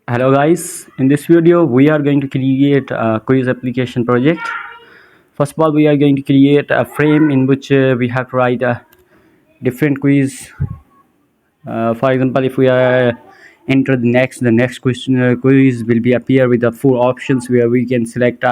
Hello guys, in this video we are going to create a quiz application project. First of all, we are going to create a frame in which we have to write a different quiz. For example, if we enter the next question quiz will be appear with the four options where we can select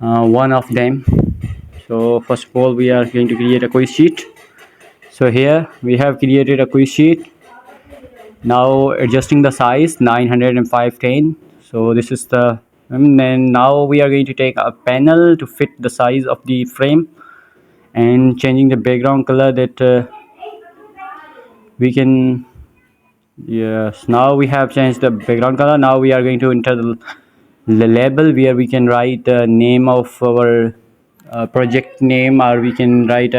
one of them. So first of all, we are going to create a quiz sheet. So here we have created a quiz sheet. Now adjusting the size 900 and 510. So this is the and then now we are going to take a panel to fit the size of the frame and changing the background color that we can. Yes, now we have changed the background color. Now we are going to enter the label where we can write the name of our project name, or we can write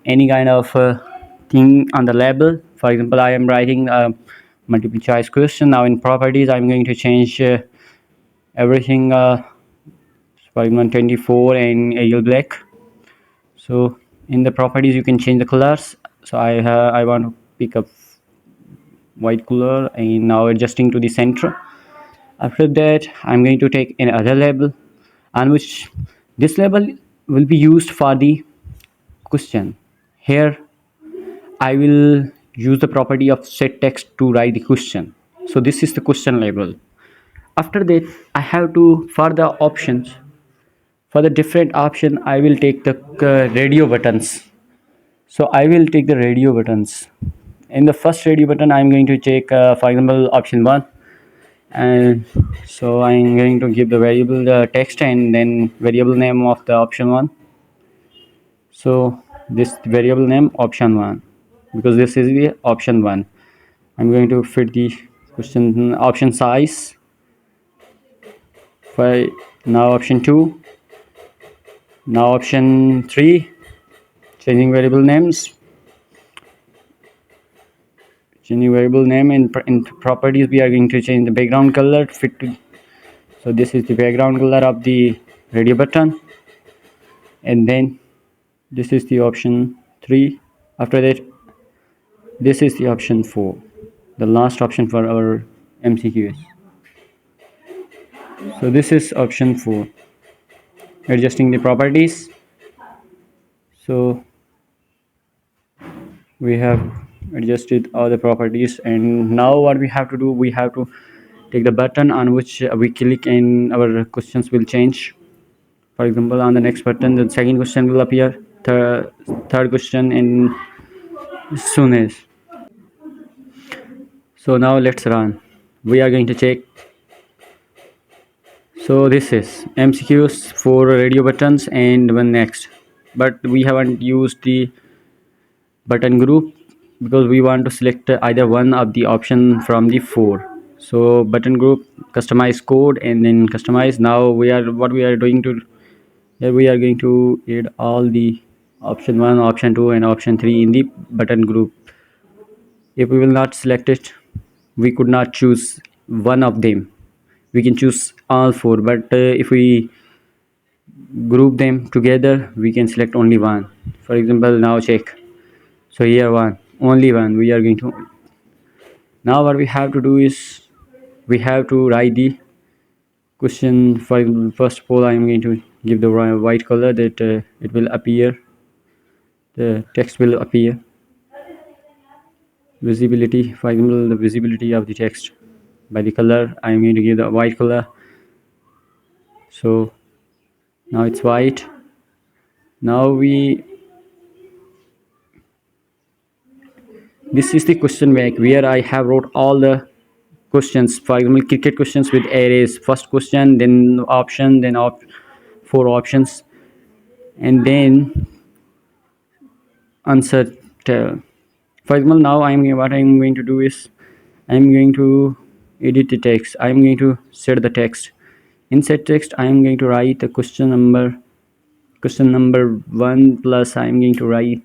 any kind of thing on the label. For example, I am writing a multiple choice question. Now in properties I'm going to change everything, for example 24 and Arial black. So in the properties you can change the colors. So I want to pick up white color, and now adjusting to the center. After that I'm going to take another label on which this label will be used for the question. Here I will use the property of set text to write the question. So this is the question label. After that I have to, for the options, for the different option I will take the radio buttons. So I will take the radio buttons. In the first radio button I'm going to take, for example, option 1. And so I'm going to give the variable text and then variable name of the option 1. So this variable name option 1, because this is the option 1. I'm going to fit the question option size for now option 2. Now option 3, changing variable names. Changing variable name in properties we are going to change the background color to fit to. So this is the background color of the radio button, and then this is the option 3. After that this is the option 4, the last option for our MCQs. So this is option 4, adjusting the properties. So we have adjusted all the properties, and now what we have to do, we have to take the button on which we click and our questions will change. For example, on the next button the second question will appear, third question, and soon as. So now let's run. We are going to check. So this is MCQs for radio buttons and one next, but we haven't used the button group because we want to select either one of the option from the 4. So button group, customize code, and then customize. Now we are doing to, here we are going to add all the option 1, option 2, and option 3 in the button group. If we will not select it, we could not choose one of them. We can choose all 4, but if we group them together we can select only one. For example, now check. So here one, only one we are going to. Now what we have to do is we have to write the question. For first of all I am going to give the white color that it will appear, the text will appear. Visibility, for example, the visibility of the text by the color I am going to give the white color. So now it's white. Now this is the question bank where I have wrote all the questions. For example, cricket questions with arrays. First question, then option, then 4 options, and then answer. For example, now what I'm going to do is I'm going to edit the text. I'm going to set the text. In set text I'm going to write the question number 1 plus I'm going to write,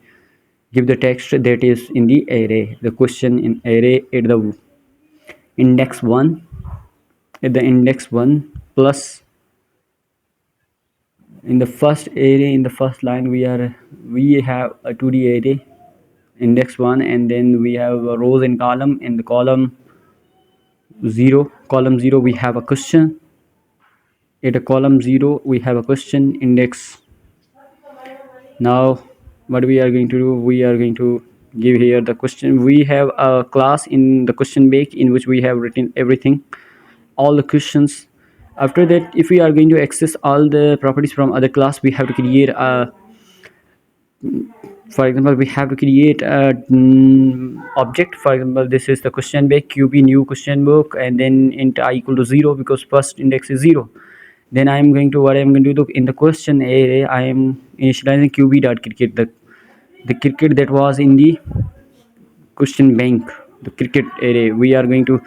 give the text that is in the array, the question in array at the index 1, plus in the first array, in the first line we have a 2D array index 1, and then we have rows and column. In the column 0, column 0 we have a question. At a column 0 we have a question index. Now what we are going to do, we are going to give here the question. We have a class in the question bank in which we have written everything, all the questions. After that, if we are going to access all the properties from other class, we have to create a, for example, we have to create a object. For example, this is the question bank qb new question book, and then int I equal to 0 because first index is 0. Then I am going to, what I am going to do in the question array, I am initializing qb dot cricket, the cricket that was in the question bank, the cricket array. We are going to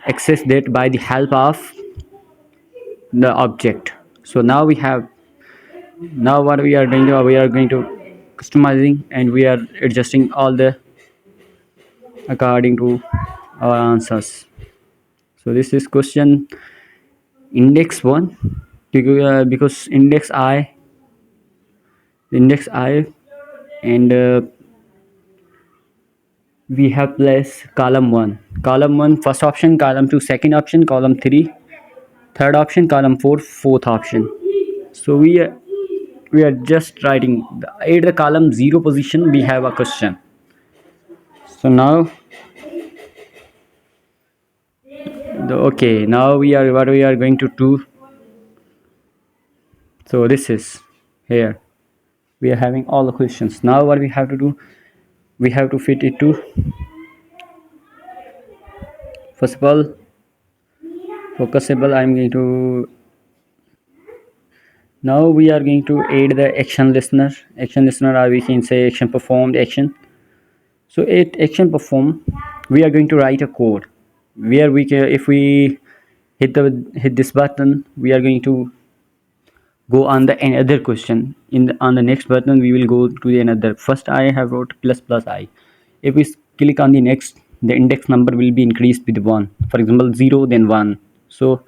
access that by the help of the object. So now we have, now what we are doing, we are going to customizing, and we are adjusting all the according to our answers. So this is question index 1, because index I, and we have placed column 1, column 1 first option, column 2 second option, column 3 third option, column 4 fourth option. So we are just writing at the column 0 position we have a question. So now okay, now we are, what we are going to do, so this is here we are having all the questions. Now what we have to do, we have to fit it to, first of all, focusable. I'm going to, now we are going to add the action listener, or we can say action performed action. So at action perform, we are going to write a code where we can, if we hit this button, we are going to go on the another question. In the, on the next button we will go to the another. First I have wrote plus plus I. If we click on the next, the index number will be increased with 1. For example, 0 then 1. So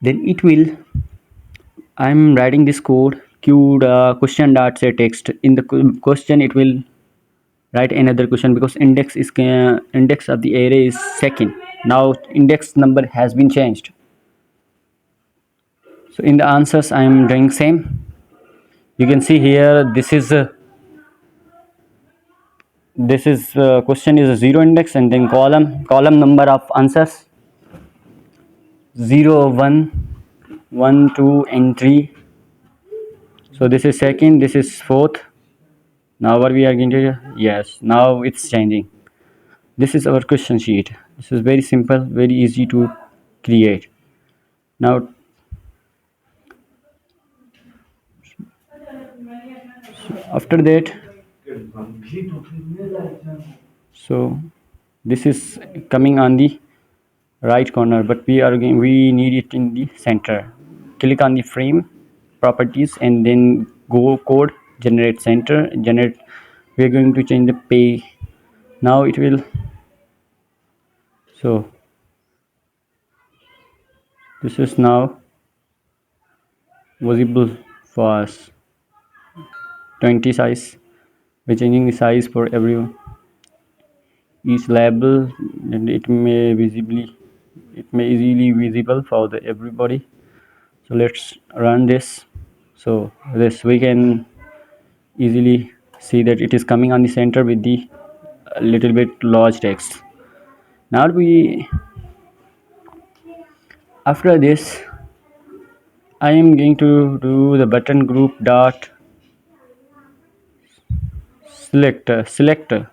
then it will, I'm writing this code queued question dot say text. In the question it will write another question, because index of the array is second. Now index number has been changed. So in the answers I am doing same. You can see here, this is question is a 0 index, and then column number of answers 0 1 1 2 and 3. So this is second, this is fourth. Now what we are going to do, yes, now it's changing. This is our question sheet. This is very simple, very easy to create. Now after that, so this is coming on the right corner, but we need it in the center. Click on the frame properties, and then go code generate center, generate. We are going to change the pay. Now it will, so this is now visible for us. 20 size, we're changing the size for everyone, each label, and it may easily visible for the everybody. So let's run this. So this we can easily see that it is coming on the center with the little bit large text. Now we, after this, I am going to do the button group dot selector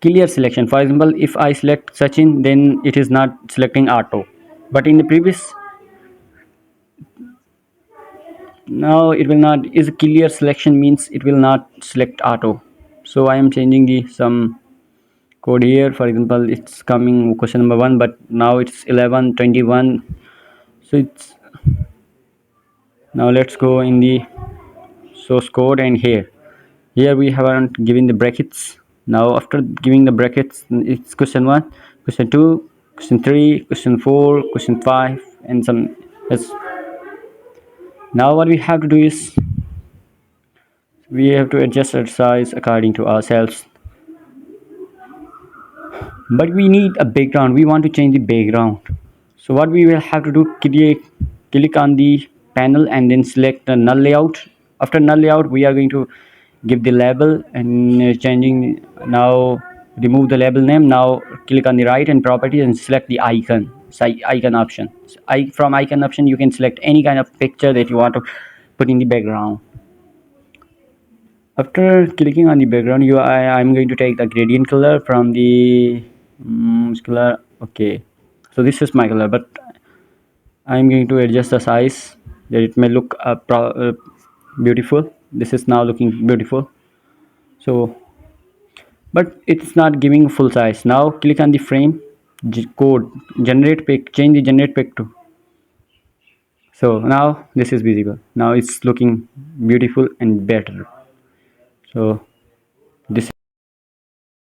clear selection. For example, if I select Sachin, then it is not selecting auto, but in the previous, now it will not, is clear selection means it will not select auto. So I am changing the some code here. For example, it's coming question number 1, but now it's 11 21. So it's, now let's go in the source code, and here we haven't given the brackets. Now after giving the brackets, it's question 1, question 2, question 3, question 4, question 5, and some yes. Now what we have to do is, we have to adjust our size according to ourselves. but we need a background. We want to change the background. So what we will have to do, click on the panel and then select the null layout. After null layout, we are going to give the label and changing. Now remove the label name. Now click on the right and properties and select the icon. Icon option. From icon option, you can select any kind of picture that you want to put in the background. After clicking on the background, I'm going to take the gradient color from the color. Okay, so this is my color, but I'm going to adjust the size that it may look beautiful. This is now looking beautiful. So, but it's not giving full size. Now click on the frame code, generate pic, change the generate pic to. So now this is visible. Now it's looking beautiful and better. So this